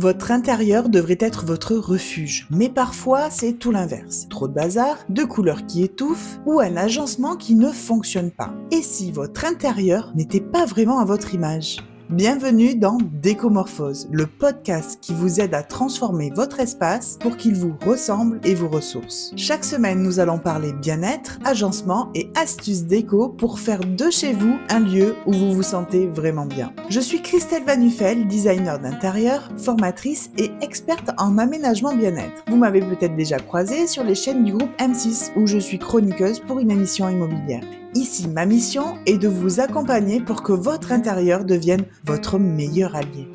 Votre intérieur devrait être votre refuge, mais parfois c'est tout l'inverse. Trop de bazar, de couleurs qui étouffent ou un agencement qui ne fonctionne pas. Et si votre intérieur n'était pas vraiment à votre image? Bienvenue dans Décomorphose, le podcast qui vous aide à transformer votre espace pour qu'il vous ressemble et vous ressource. Chaque semaine, nous allons parler bien-être, agencement et astuces déco pour faire de chez vous un lieu où vous vous sentez vraiment bien. Je suis Christelle Van Nuffel, designer d'intérieur, formatrice et experte en aménagement bien-être. Vous m'avez peut-être déjà croisée sur les chaînes du groupe M6 où je suis chroniqueuse pour une émission immobilière. Ici, ma mission est de vous accompagner pour que votre intérieur devienne votre meilleur allié.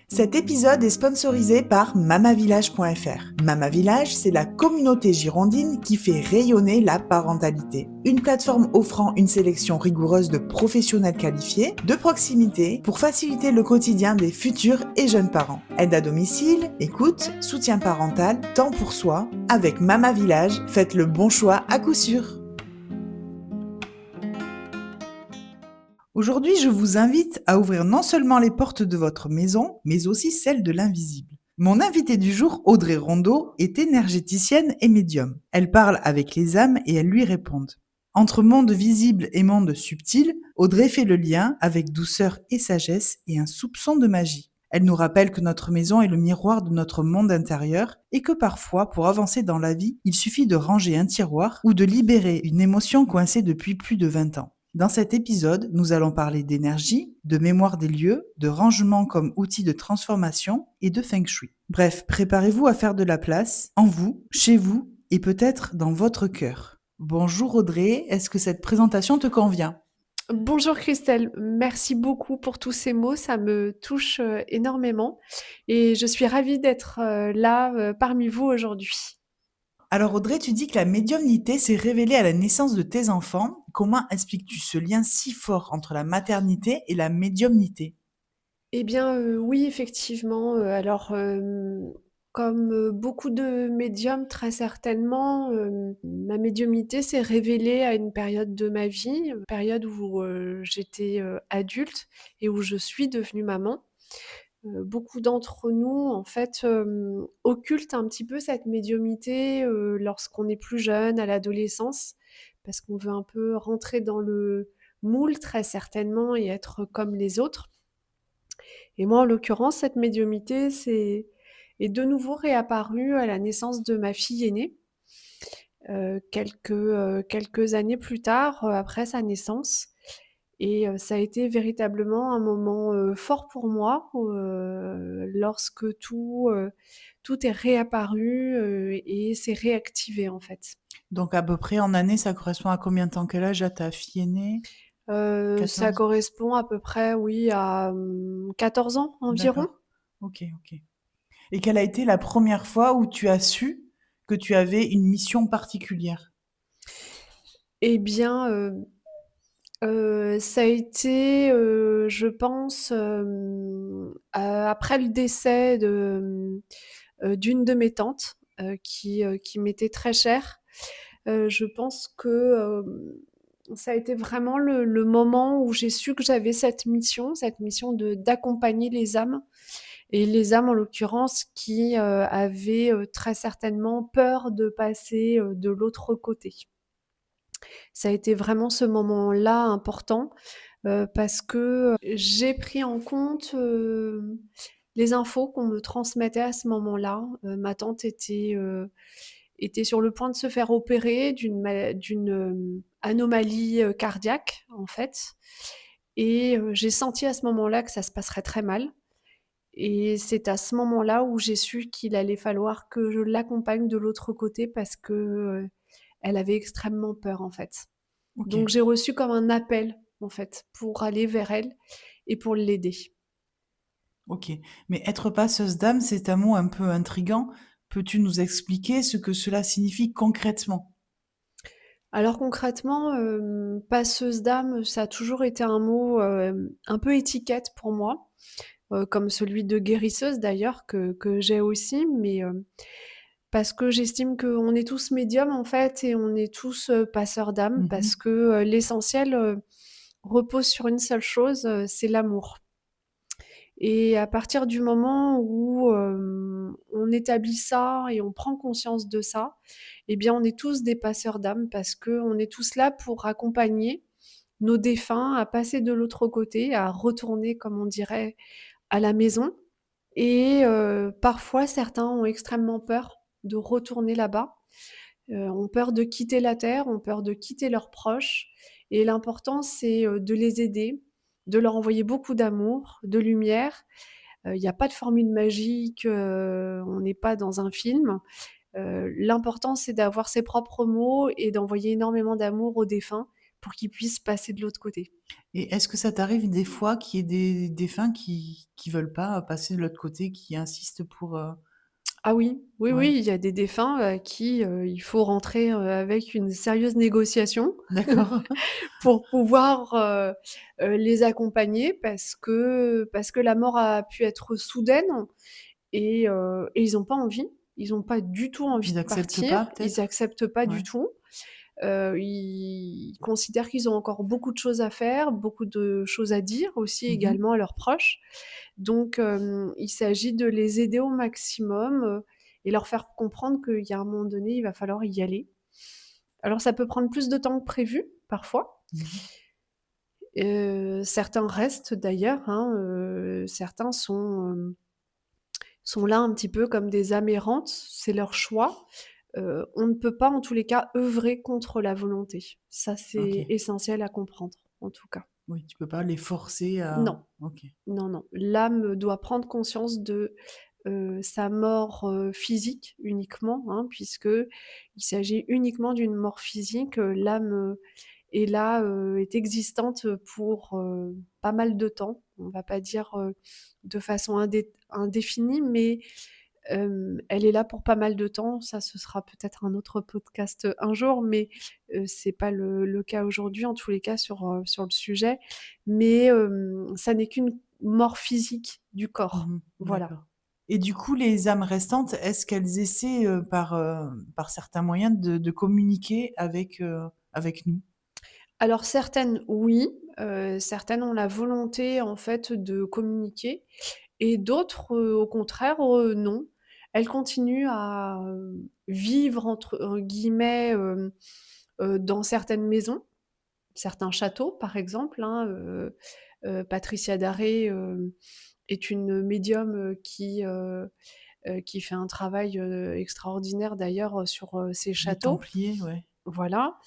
Cet épisode est sponsorisé par mamavillage.fr. Mamavillage, c'est la communauté girondine qui fait rayonner la parentalité. Une plateforme offrant une sélection rigoureuse de professionnels qualifiés, de proximité, pour faciliter le quotidien des futurs et jeunes parents. Aide à domicile, écoute, soutien parental, temps pour soi. Avec Mamavillage, faites le bon choix à coup sûr. Aujourd'hui, je vous invite à ouvrir non seulement les portes de votre maison, mais aussi celles de l'invisible. Mon invitée du jour, Audrey Rondeau, est énergéticienne et médium. Elle parle avec les âmes et elles lui répondent. Entre monde visible et monde subtil, Audrey fait le lien avec douceur et sagesse et un soupçon de magie. Elle nous rappelle que notre maison est le miroir de notre monde intérieur et que parfois, pour avancer dans la vie, il suffit de ranger un tiroir ou de libérer une émotion coincée depuis plus de 20 ans. Dans cet épisode, nous allons parler d'énergie, de mémoire des lieux, de rangement comme outil de transformation et de feng shui. Bref, préparez-vous à faire de la place, en vous, chez vous et peut-être dans votre cœur. Bonjour Audrey, est-ce que cette présentation te convient ? Bonjour Christelle, merci beaucoup pour tous ces mots, ça me touche énormément et je suis ravie d'être là parmi vous aujourd'hui. Alors Audrey, tu dis que la médiumnité s'est révélée à la naissance de tes enfants. Comment expliques-tu ce lien si fort entre la maternité et la médiumnité ? Eh bien oui, effectivement, comme beaucoup de médiums, très certainement, ma médiumnité s'est révélée à une période de ma vie, une période où j'étais adulte et où je suis devenue maman. Beaucoup d'entre nous, en fait, occultent un petit peu cette médiumnité, lorsqu'on est plus jeune, à l'adolescence, parce qu'on veut un peu rentrer dans le moule, très certainement, et être comme les autres. Et moi, en l'occurrence, cette médiumnité est de nouveau réapparue à la naissance de ma fille aînée, quelques années plus tard, après sa naissance. Et ça a été véritablement un moment, fort pour moi, lorsque tout est réapparu, et s'est réactivé, en fait. Donc à peu près en année, ça correspond à combien de temps qu'elle âge à ta fille aînée ? Ça 14. correspond à peu près, oui, à, 14 ans environ. D'accord. Ok, ok. Et quelle a été la première fois où tu as su que tu avais une mission particulière? Eh bien, ça a été, je pense, après le décès d'une de mes tantes, qui m'était très chère. Je pense que, ça a été vraiment le moment où j'ai su que j'avais cette mission de d'accompagner les âmes et les âmes, en l'occurrence, qui, avaient, très certainement peur de passer, de l'autre côté. Ça a été vraiment ce moment-là important, parce que, j'ai pris en compte, les infos qu'on me transmettait à ce moment-là. Ma tante était sur le point de se faire opérer d'une anomalie, cardiaque, en fait, et j'ai senti à ce moment-là que ça se passerait très mal, et c'est à ce moment-là où j'ai su qu'il allait falloir que je l'accompagne de l'autre côté parce que, elle avait extrêmement peur, en fait. Ok, Donc j'ai reçu comme un appel, en fait, pour aller vers elle et pour l'aider. ok. Mais être passeuse d'âme, c'est un mot un peu intriguant. Peux-tu nous expliquer ce que cela signifie concrètement? Alors concrètement, passeuse d'âme, ça a toujours été un mot, un peu étiquette pour moi, comme celui de guérisseuse d'ailleurs que j'ai aussi, mais, parce que j'estime qu'on est tous médiums en fait et on est tous, passeurs d'âme parce Mhm. que, l'essentiel, repose sur une seule chose, c'est l'amour. Et à partir du moment où, on établit ça et on prend conscience de ça, eh bien, on est tous des passeurs d'âme parce qu'on est tous là pour accompagner nos défunts à passer de l'autre côté, à retourner, comme on dirait, à la maison. Et parfois, certains ont extrêmement peur de retourner là-bas, ont peur de quitter la terre, ont peur de quitter leurs proches et l'important, c'est, de les aider, de leur envoyer beaucoup d'amour, de lumière. Il y a pas de formule magique, on n'est pas dans un film. L'important, c'est d'avoir ses propres mots et d'envoyer énormément d'amour aux défunts pour qu'ils puissent passer de l'autre côté. Et est-ce que ça t'arrive des fois qu'il y ait des défunts qui veulent pas passer de l'autre côté, qui insistent pour, Ah oui, oui, ouais, oui, il y a des défunts, qui, il faut rentrer, avec une sérieuse négociation d'accord. pour pouvoir, les accompagner parce que la mort a pu être soudaine et ils ont pas envie. Ils ont pas du tout envie Ils de acceptent partir. pas Ils peut-être? acceptent pas du Ouais. tout. Ils considèrent qu'ils ont encore beaucoup de choses à faire, beaucoup de choses à dire aussi Mmh. également à leurs proches. Donc il s'agit de les aider au maximum, et leur faire comprendre qu'il y a un moment donné, il va falloir y aller. Alors ça peut prendre plus de temps que prévu, parfois. Mmh. Certains restent d'ailleurs, hein, certains sont là un petit peu comme des âmes errantes, c'est leur choix. On ne peut pas en tous les cas œuvrer contre la volonté. Ça, c'est OK. essentiel à comprendre, en tout cas. Oui, tu peux pas les forcer à Non, OK. non, non. L'âme doit prendre conscience de, sa mort, physique uniquement, hein, puisqu'il s'agit uniquement d'une mort physique. L'âme, est là, est existante, pour, pas mal de temps. On va pas dire, de façon indéfinie, mais elle est là pour pas mal de temps. Ça, ce sera peut-être un autre podcast, un jour, mais c'est pas le cas aujourd'hui, en tous les cas sur le sujet. Mais ça n'est qu'une mort physique du corps. Mmh. Voilà. D'accord. Et du coup, les âmes restantes, est-ce qu'elles essaient, par certains moyens de communiquer avec nous? Alors certaines, oui, certaines ont la volonté, en fait, de communiquer et d'autres, au contraire, non. Elles continuent à, «vivre» entre guillemets, dans certaines maisons. Certains châteaux, par exemple, hein, Patricia Daré, est une médium, qui fait un travail, extraordinaire d'ailleurs, sur, ces Les châteaux. Templiers, ouais. Voilà.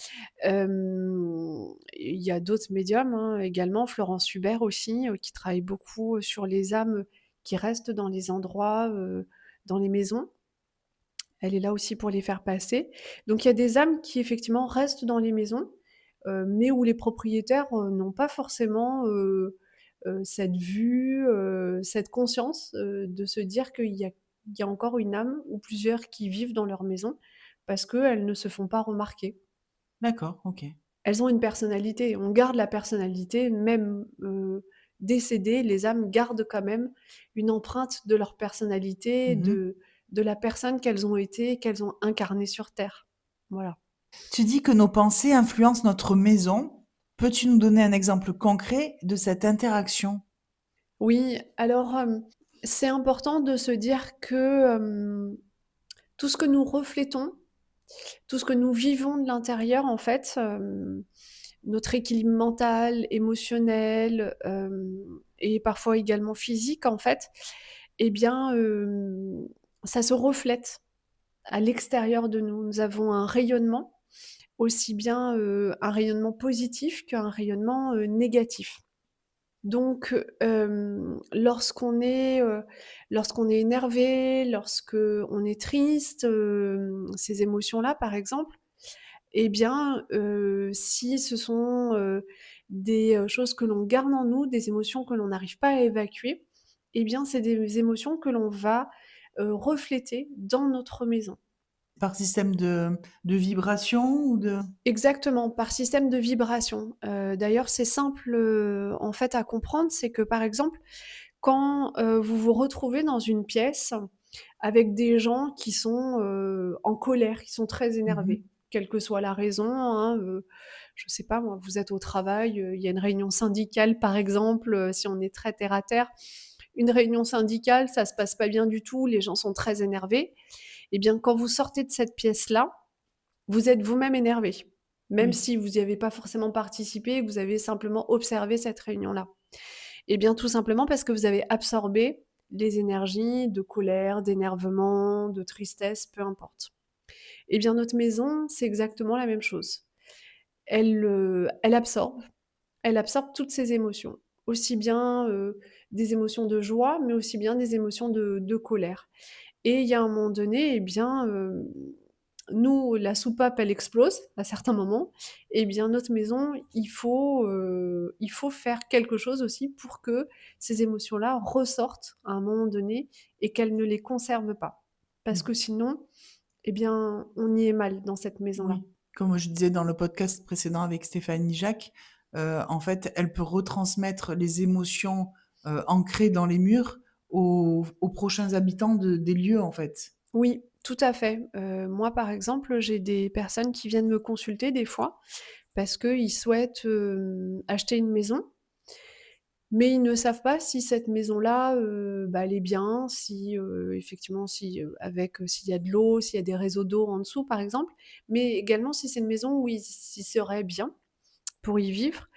Il y a d'autres médiums, hein, également, Florence Hubert aussi, qui travaille beaucoup, sur les âmes qui restent dans les endroits, dans les maisons. Elle est là aussi pour les faire passer. Donc il y a des âmes qui effectivement restent dans les maisons, mais où les propriétaires, n'ont pas forcément, cette vue, cette conscience, de se dire qu'il y a encore une âme ou plusieurs qui vivent dans leur maison parce qu'elles ne se font pas remarquer. D'accord, OK. Elles ont une personnalité, on garde la personnalité même, décédées, les âmes gardent quand même une empreinte de leur personnalité, Mmh. de la personne qu'elles ont été, qu'elles ont incarnée sur terre. Voilà. Tu dis que nos pensées influencent notre maison. Peux-tu nous donner un exemple concret de cette interaction? Oui, alors, c'est important de se dire que, tout ce que nous reflétons, tout ce que nous vivons de l'intérieur, en fait, notre équilibre mental, émotionnel, et parfois également physique, en fait, eh bien, ça se reflète à l'extérieur de nous. Nous avons un rayonnement, aussi bien, un rayonnement positif qu'un rayonnement, négatif. Donc, lorsqu'on est énervé, lorsqu'on est triste, ces émotions-là, par exemple, eh bien, si ce sont, des, choses que l'on garde en nous, des émotions que l'on n'arrive pas à évacuer, eh bien, c'est des émotions que l'on va, refléter dans notre maison. Par système de vibration ou de Exactement, par système de vibration. D'ailleurs, c'est simple, en fait, à comprendre, c'est que, par exemple, quand, vous vous retrouvez dans une pièce avec des gens qui sont, en colère, qui sont très mmh énervés, quelle que soit la raison, hein, je sais pas moi, vous êtes au travail, il y a une réunion syndicale par exemple, si on est très terre à terre, une réunion syndicale, ça se passe pas bien du tout, les gens sont très énervés. Eh bien, quand vous sortez de cette pièce-là, vous êtes vous-même énervé, même Oui. si vous n'y avez pas forcément participé, vous avez simplement observé cette réunion-là. Eh bien, tout simplement parce que vous avez absorbé les énergies de colère, d'énervement, de tristesse, peu importe. Eh bien, notre maison, c'est exactement la même chose. Elle absorbe, elle absorbe toutes ces émotions, aussi bien des émotions de joie, mais aussi bien des émotions de colère. Et il y a un moment donné, eh bien, nous, la soupape, elle explose à certains moments. Eh bien, notre maison, il faut faire quelque chose aussi pour que ces émotions-là ressortent à un moment donné et qu'elles ne les conservent pas. Parce Mmh. que sinon, eh bien, on y est mal dans cette maison-là. Oui. Comme je disais dans le podcast précédent avec Stéphanie Jacques, en fait, elle peut retransmettre les émotions, ancrées dans les murs aux prochains habitants des lieux, en fait. Oui, tout à fait. Moi, par exemple, j'ai des personnes qui viennent me consulter des fois parce qu'ils souhaitent, acheter une maison, mais ils ne savent pas si cette maison-là, bah, elle est bien, si, effectivement, si, s'il y a de l'eau, s'il y a des réseaux d'eau en dessous, par exemple, mais également si c'est une maison où ils s'y seraient bien pour y vivre.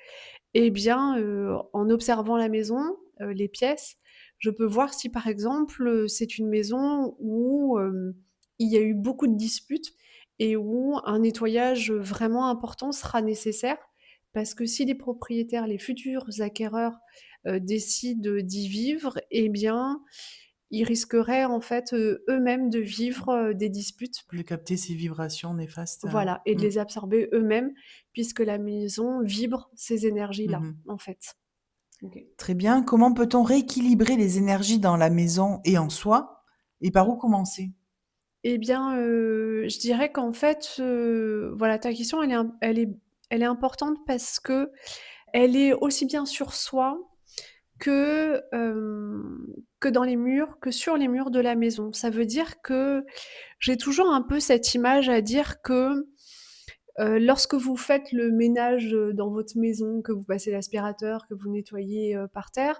Eh bien, en observant la maison, les pièces, je peux voir si, par exemple, c'est une maison où, il y a eu beaucoup de disputes et où un nettoyage, vraiment important sera nécessaire. Parce que si les propriétaires, les futurs acquéreurs, décident, d'y vivre, eh bien, ils risqueraient, en fait, eux-mêmes de vivre, des disputes. De capter ces vibrations néfastes, Voilà, et de mmh. les absorber eux-mêmes puisque la maison vibre ces énergies-là, Mmh. en fait. OK. Très bien. Comment peut-on rééquilibrer les énergies dans la maison et en soi? Et par où commencer? Eh bien, je dirais qu'en fait, voilà, ta question, elle est importante parce qu'elle est aussi bien sur soi que, que dans les murs, que sur les murs de la maison. Ça veut dire que j'ai toujours un peu cette image à dire que, lorsque vous faites le ménage, dans votre maison, que vous passez l'aspirateur, que vous nettoyez, par terre,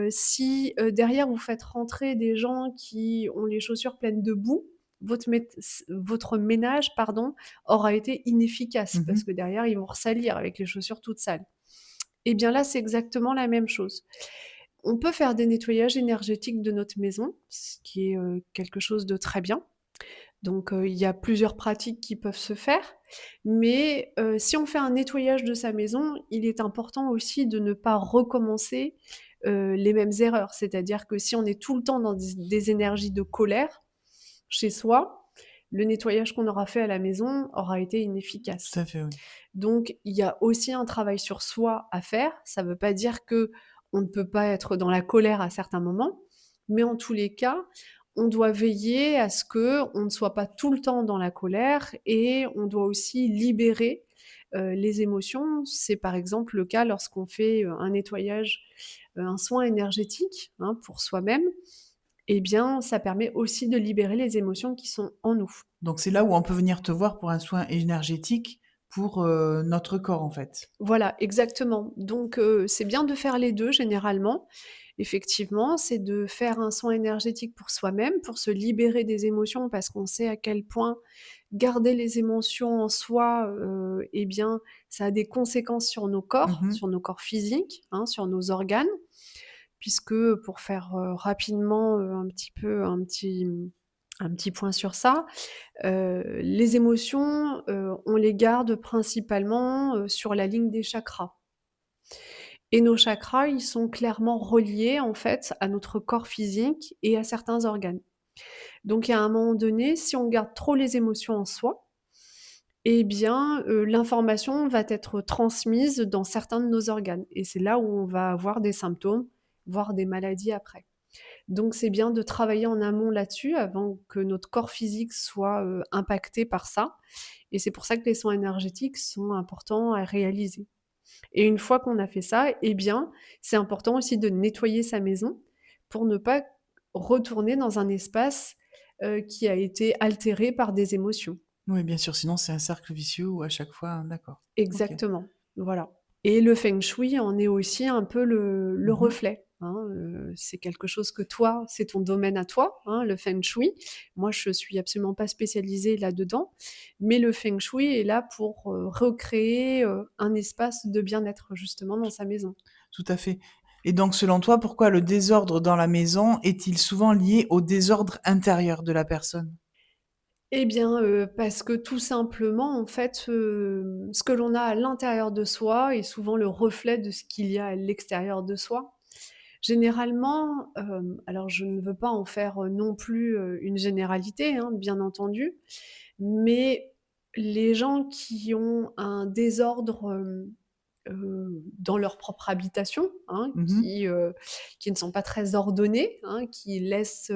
si, derrière vous faites rentrer des gens qui ont les chaussures pleines de boue, votre ménage, pardon, aura été inefficace parce Mmh. que derrière ils vont ressalir avec les chaussures toutes sales. Et bien là, c'est exactement la même chose. On peut faire des nettoyages énergétiques de notre maison, ce qui est, quelque chose de très bien. Donc, il y a plusieurs pratiques qui peuvent se faire, mais, si on fait un nettoyage de sa maison, il est important aussi de ne pas recommencer, les mêmes erreurs. C'est-à-dire que si on est tout le temps dans des énergies de colère chez soi, le nettoyage qu'on aura fait à la maison aura été Tout inefficace. à fait, oui. Donc il y a aussi un travail sur soi à faire. Ça ne veut pas dire que on ne peut pas être dans la colère à certains moments, mais en tous les cas, on doit veiller à ce que on ne soit pas tout le temps dans la colère et on doit aussi libérer, les émotions. C'est par exemple le cas lorsqu'on fait, un nettoyage, un soin énergétique, hein, pour soi-même. Eh bien, ça permet aussi de libérer les émotions qui sont en nous. Donc c'est là où on peut venir te voir pour un soin énergétique pour, notre corps, en fait. Voilà, exactement. Donc, c'est bien de faire les 2 généralement. Effectivement, c'est de faire un soin énergétique pour soi-même, pour se libérer des émotions parce qu'on sait à quel point garder les émotions en soi, eh bien, ça a des conséquences Mmh. sur nos corps physiques, hein, sur nos organes. Puisque, pour faire, rapidement, un petit point sur ça, les émotions, on les garde principalement, sur la ligne des chakras et nos chakras, ils sont clairement reliés, en fait, à notre corps physique et à certains organes. Donc à un moment donné, si on garde trop les émotions en soi, eh bien, l'information va être transmise dans certains de nos organes et c'est là où on va avoir des symptômes, voire des maladies après. Donc c'est bien de travailler en amont là-dessus avant que notre corps physique soit, impacté par ça et c'est pour ça que les soins énergétiques sont importants à réaliser et une fois qu'on a fait ça, eh bien, c'est important aussi de nettoyer sa maison pour ne pas retourner dans un espace, qui a été altéré par des émotions. Oui, bien sûr, sinon c'est un cercle vicieux où à chaque fois d'accord. OK. Exactement, voilà, et le feng shui en est aussi un peu le Mmh. reflet, hein, c'est quelque chose que toi, c'est ton domaine à toi, hein, le feng shui. Moi, je suis absolument pas spécialisée là-dedans, mais le feng shui est là pour, recréer, un espace de bien-être justement dans sa maison. Tout à fait. Et donc selon toi, pourquoi le désordre dans la maison est-il souvent lié au désordre intérieur de la personne? Eh bien, parce que tout simplement, en fait, ce que l'on a à l'intérieur de soi est souvent le reflet de ce qu'il y a à l'extérieur de soi. Généralement, alors je ne veux pas en faire, non plus, une généralité, hein, bien entendu, mais les gens qui ont un désordre, dans leur propre habitation, hein, Mmh. qui ne sont pas très ordonnés, hein, qui laissent,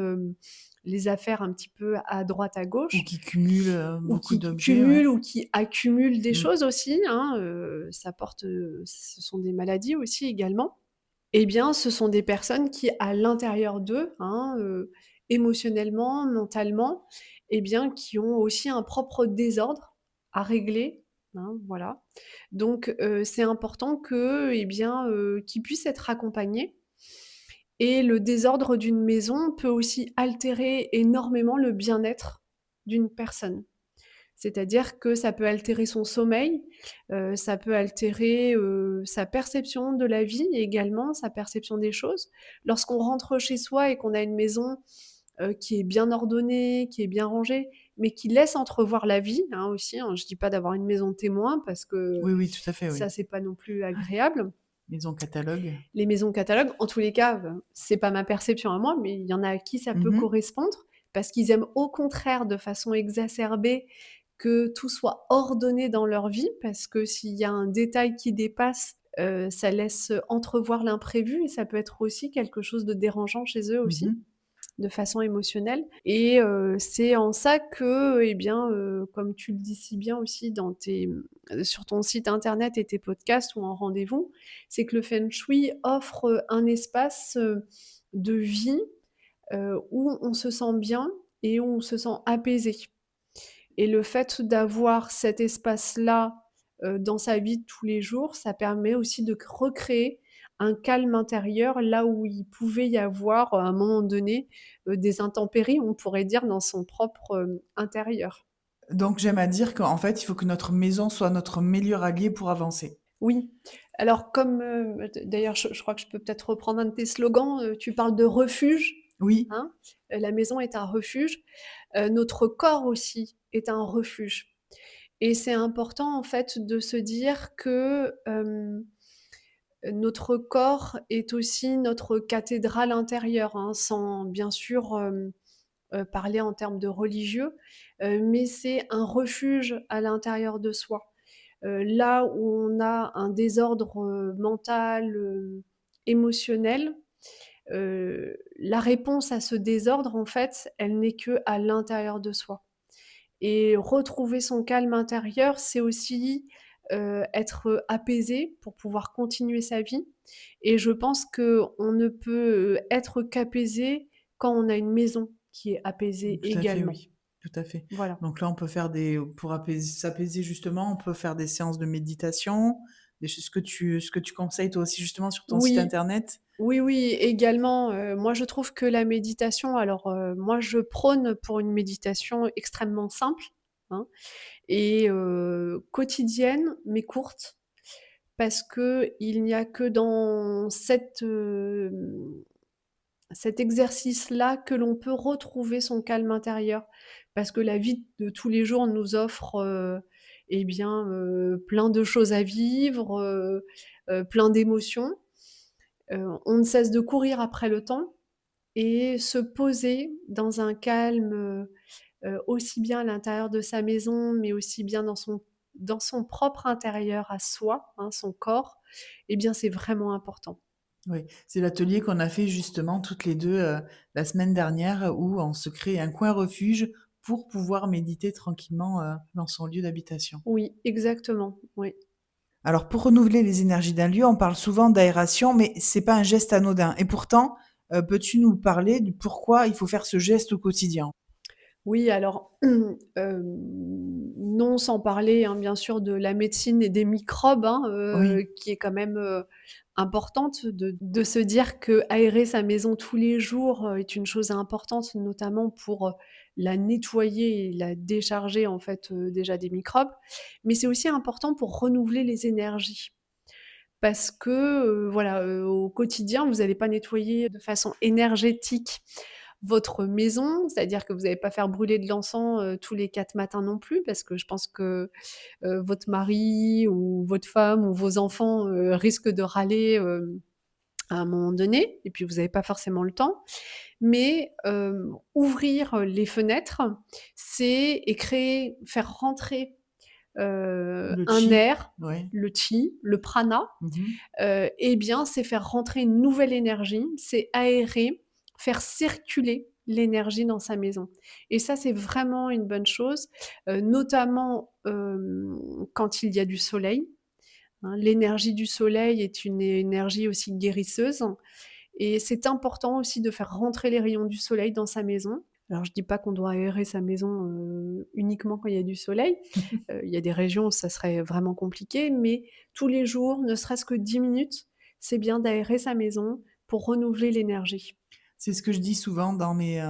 les affaires un petit peu à droite, à Ou gauche, qui cumule, ou beaucoup qui d'objets, ouais. cumulent ou qui accumulent des Mmh. choses aussi, hein, ce sont des maladies aussi également. Eh bien, ce sont des personnes qui, à l'intérieur d'eux, hein, émotionnellement, mentalement, eh bien, qui ont aussi un propre désordre à régler, hein, voilà. Donc, c'est important que, eh bien, qu'ils puissent être accompagnés, et le désordre d'une maison peut aussi altérer énormément le bien-être d'une personne. C'est-à-dire que ça peut altérer son sommeil, ça peut altérer, sa perception de la vie également, sa perception des choses. Lorsqu'on rentre chez soi et qu'on a une maison, qui est bien ordonnée, qui est bien rangée, mais qui laisse entrevoir la vie, hein, aussi, hein. Je dis pas d'avoir une maison témoin parce que Oui, oui, tout à fait, oui. ça, c'est pas non plus agréable. Maison catalogue. Les maisons catalogues, en tous les cas, c'est pas ma perception à moi, mais il y en a à qui ça peut Mmh. correspondre, parce qu'ils aiment au contraire de façon exacerbée que tout soit ordonné dans leur vie, parce que s'il y a un détail qui dépasse, ça laisse entrevoir l'imprévu, et ça peut être aussi quelque chose de dérangeant chez eux aussi, Mmh. de façon émotionnelle, et c'est en ça que, eh bien, comme tu le dis si bien aussi sur ton site internet et tes podcasts ou en rendez-vous, c'est que le feng shui offre, un espace, de vie, où on se sent bien et où on se sent apaisé, et le fait d'avoir cet espace-là, dans sa vie de tous les jours, ça permet aussi de recréer un calme intérieur là où il pouvait y avoir, à un moment donné, des intempéries, on pourrait dire, dans son propre, intérieur. Donc j'aime à dire qu'en fait, il faut que notre maison soit notre meilleur allié pour avancer. Oui, alors comme, d'ailleurs je crois que je peux peut-être reprendre un de tes slogans, tu parles de refuge, Oui. hein? La maison est un refuge, notre corps aussi est un refuge, et c'est important en fait de se dire que, notre corps est aussi notre cathédrale intérieure, hein, sans bien sûr, parler en termes de religieux, mais c'est un refuge à l'intérieur de soi. Là où on a un désordre, mental, émotionnel, la réponse à ce désordre, en fait, elle n'est qu'à l'intérieur de soi, et retrouver son calme intérieur, c'est aussi, être apaisé pour pouvoir continuer sa vie, et je pense qu'on ne peut, être qu'apaisé quand on a une maison qui est apaisée Tout à fait, également. oui. Tout à fait. Voilà. Donc là, on peut faire pour s'apaiser justement, on peut faire des séances de méditation, des choses ce que tu conseilles toi aussi justement sur ton site Oui, internet? oui, oui, également, moi je trouve que la méditation, alors, moi je prône pour une méditation extrêmement simple, hein, et quotidienne, mais courte, parce qu'il n'y a que dans cet exercice-là que l'on peut retrouver son calme intérieur. Parce que la vie de tous les jours nous offre, eh bien, plein de choses à vivre, plein d'émotions. On ne cesse de courir après le temps, et se poser dans un calme, aussi bien à l'intérieur de sa maison, mais aussi bien dans son propre intérieur à soi, hein, son corps, eh bien, c'est vraiment important. Oui, c'est l'atelier qu'on a fait justement toutes les 2 la semaine dernière où on se crée un coin refuge pour pouvoir méditer tranquillement, dans son lieu d'habitation. Oui, exactement, oui. Alors pour renouveler les énergies d'un lieu, on parle souvent d'aération, mais c'est pas un geste anodin et pourtant, peux-tu nous parler du pourquoi il faut faire ce geste au quotidien? Oui, alors, non, sans parler, hein, bien sûr, de la médecine et des microbes, hein, Oui, qui est quand même, importante de se dire qu'aérer sa maison tous les jours, est une chose importante, notamment pour, la nettoyer et la décharger, en fait, déjà des microbes. Mais c'est aussi important pour renouveler les énergies. Parce que, voilà, au quotidien, vous allez pas nettoyer de façon énergétique votre maison, c'est-à-dire que vous allez pas faire brûler de l'encens, tous les 4 matins non plus, parce que je pense que, votre mari ou votre femme ou vos enfants, risquent de râler, à un moment donné et puis vous avez pas forcément le temps. Mais, ouvrir les fenêtres, c'est et créer faire rentrer, le un chi, air, ouais. le chi, le prana, Mmh. eh bien, c'est faire rentrer une nouvelle énergie, c'est aérer, faire circuler l'énergie dans sa maison et ça, c'est vraiment une bonne chose, notamment, quand il y a du soleil, hein. L'énergie du soleil est une énergie aussi guérisseuse et c'est important aussi de faire rentrer les rayons du soleil dans sa maison. Alors je dis pas qu'on doit aérer sa maison, uniquement quand il y a du soleil. Il y a des régions où ça serait vraiment compliqué, mais tous les jours, ne serait-ce que 10 minutes, c'est bien d'aérer sa maison pour renouveler l'énergie. C'est ce que je dis souvent dans mes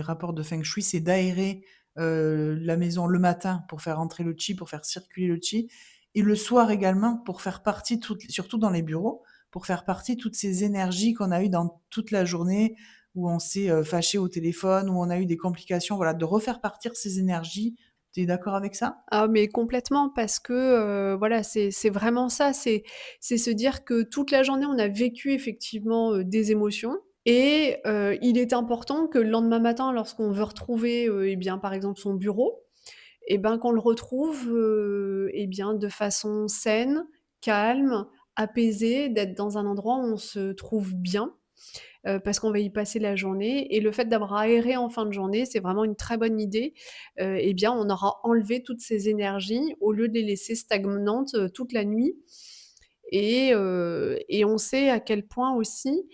rapports de feng shui, c'est d'aérer, la maison le matin pour faire entrer le chi, pour faire circuler le chi et le soir également pour faire partie surtout dans les bureaux, pour faire partie toutes ces énergies qu'on a eues dans toute la journée, où on s'est, fâché au téléphone, où on a eu des complications, voilà, de refaire partir ces énergies. Tu es d'accord avec ça? Ah mais complètement parce que, voilà, c'est vraiment ça, c'est se dire que toute la journée on a vécu effectivement, des émotions et il est important que le lendemain matin lorsqu'on veut retrouver, et bien, par exemple son bureau et ben, qu'on le retrouve, et bien, de façon saine, calme, apaisée, d'être dans un endroit où on se trouve bien, parce qu'on va y passer la journée et le fait d'avoir aéré en fin de journée, c'est vraiment une très bonne idée. Et bien, on aura enlevé toutes ces énergies au lieu de les laisser stagnantes, toute la nuit et on sait à quel point aussi,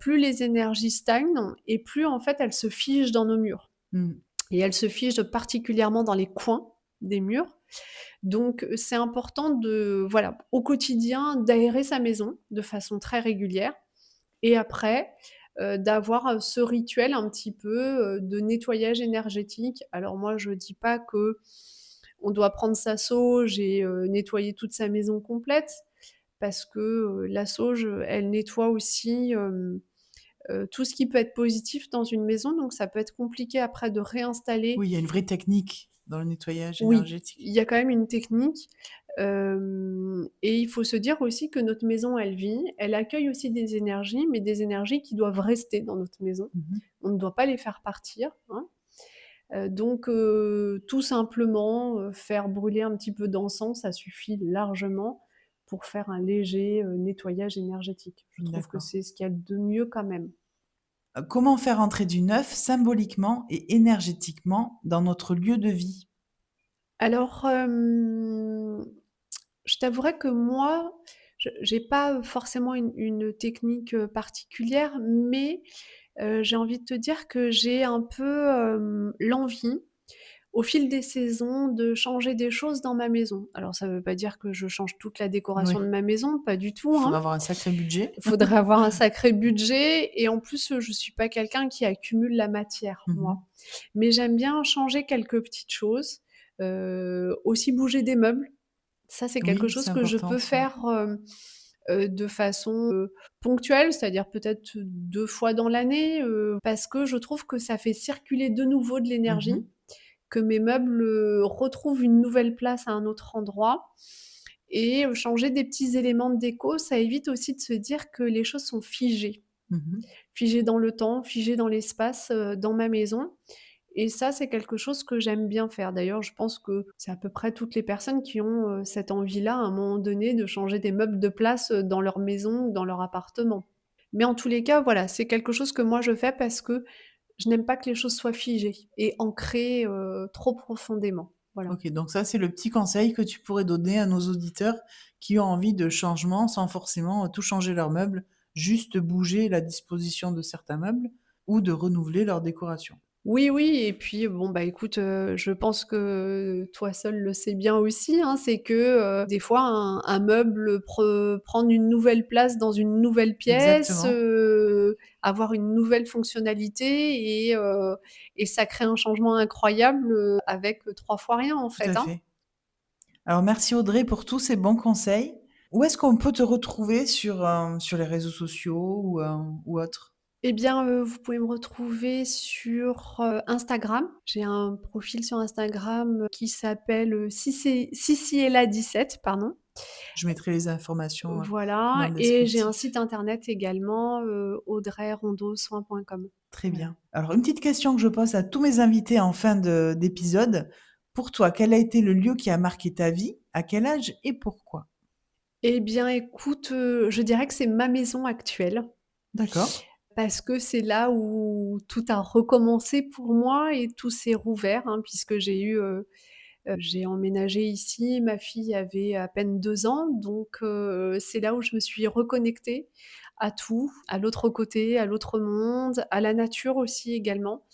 plus les énergies stagnent et plus en fait elles se figent dans nos murs Mmh. et elles se figent particulièrement dans les coins des murs. Donc c'est important de voilà, au quotidien, d'aérer sa maison de façon très régulière et après, d'avoir, ce rituel un petit peu, de nettoyage énergétique. Alors moi, je dis pas que on doit prendre sa sauge et nettoyer toute sa maison complète parce que, la sauge, elle nettoie aussi, tout ce qui peut être positif dans une maison, donc ça peut être compliqué après de réinstaller. Oui, il y a une vraie technique dans le nettoyage Oui, énergétique. il y a quand même une technique, et il faut se dire aussi que notre maison, elle vit, elle accueille aussi des énergies, mais des énergies qui doivent rester dans notre maison. Mmh. On ne doit pas les faire partir, hein. Donc tout simplement, faire brûler un petit peu d'encens, ça suffit largement pour faire un léger, nettoyage énergétique. Je trouve que D'accord. c'est ce qu'il y a de mieux quand même. Comment faire entrer du neuf symboliquement et énergétiquement dans notre lieu de vie? Alors, je t'avouerai que moi, je j'ai pas forcément une technique, particulière, mais j'ai envie de te dire que j'ai un peu, l'envie, au fil des saisons, de changer des choses dans ma maison. Alors ça veut pas dire que je change toute la décoration de Oui, ma maison, pas du tout, il hein. faudra avoir un sacré budget. Faudrait avoir un sacré budget et en plus, je suis pas quelqu'un qui accumule la matière, Mmh. moi. Mais j'aime bien changer quelques petites choses, aussi bouger des meubles. Ça, c'est quelque Oui, chose c'est que je important peux aussi. faire, de façon, ponctuelle, c'est-à-dire peut-être 2 fois dans l'année, parce que je trouve que ça fait circuler de nouveau de l'énergie, Mmh. que mes meubles, retrouvent une nouvelle place à un autre endroit et changer des petits éléments de déco, ça évite aussi de se dire que les choses sont figées. Mmh. Figées dans le temps, figées dans l'espace, dans ma maison et ça, c'est quelque chose que j'aime bien faire. D'ailleurs, je pense que c'est à peu près toutes les personnes qui ont, cette envie-là, à un moment donné, de changer des meubles de place, dans leur maison ou dans leur appartement. Mais en tous les cas, voilà, c'est quelque chose que moi je fais parce que je n'aime pas que les choses soient figées et ancrées, trop profondément. Voilà. OK, donc ça, c'est le petit conseil que tu pourrais donner à nos auditeurs qui ont envie de changement sans forcément, tout changer leurs meubles, juste bouger la disposition de certains meubles ou de renouveler leur décoration. Oui, oui et puis bon, bah, écoute, je pense que toi seul le sais bien aussi, hein, c'est que, des fois un meuble prendre une nouvelle place dans une nouvelle pièce, Exactement, avoir une nouvelle fonctionnalité et ça crée un changement incroyable, avec, 3 fois rien en tout fait, à hein. fait. Alors merci Audrey pour tous ces bons conseils. Où est-ce qu'on peut te retrouver sur les réseaux sociaux ou autres? Eh bien, vous pouvez me retrouver sur, Instagram. J'ai un profil sur Instagram, qui s'appelle, Sisiela 17, pardon. Je mettrai les informations, dans Voilà le et j'ai un site descriptif. internet également, audreyrondeausoins.com. Très Voilà. bien. Alors une petite question que je pose à tous mes invités en fin d'épisode. Pour toi, quel a été le lieu qui a marqué ta vie? À quel âge et pourquoi? Eh bien écoute, je dirais que c'est ma maison actuelle, D'accord, parce que c'est là où tout a recommencé pour moi et tout s'est rouvert, hein, puisque j'ai emménagé ici, ma fille avait à peine 2 ans, donc c'est là où je me suis reconnectée à tout, à l'autre côté, à l'autre monde, à la nature aussi également,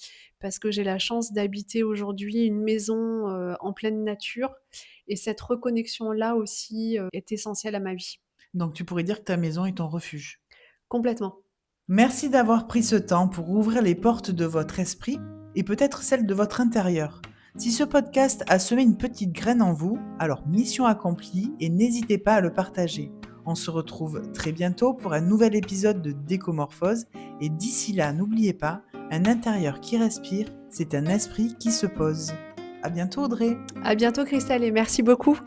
parce que j'ai la chance d'habiter aujourd'hui une maison, en pleine nature et cette reconnexion-là aussi, est essentielle à ma vie. donc tu pourrais dire que ta maison est ton refuge. Complètement. Merci d'avoir pris ce temps pour ouvrir les portes de votre esprit et peut-être celles de votre intérieur. Si ce podcast a semé une petite graine en vous, alors mission accomplie et n'hésitez pas à le partager. On se retrouve très bientôt pour un nouvel épisode de Décomorphose et d'ici là, n'oubliez pas, un intérieur qui respire, c'est un esprit qui se pose. À bientôt Audrey. À bientôt Christelle et merci beaucoup.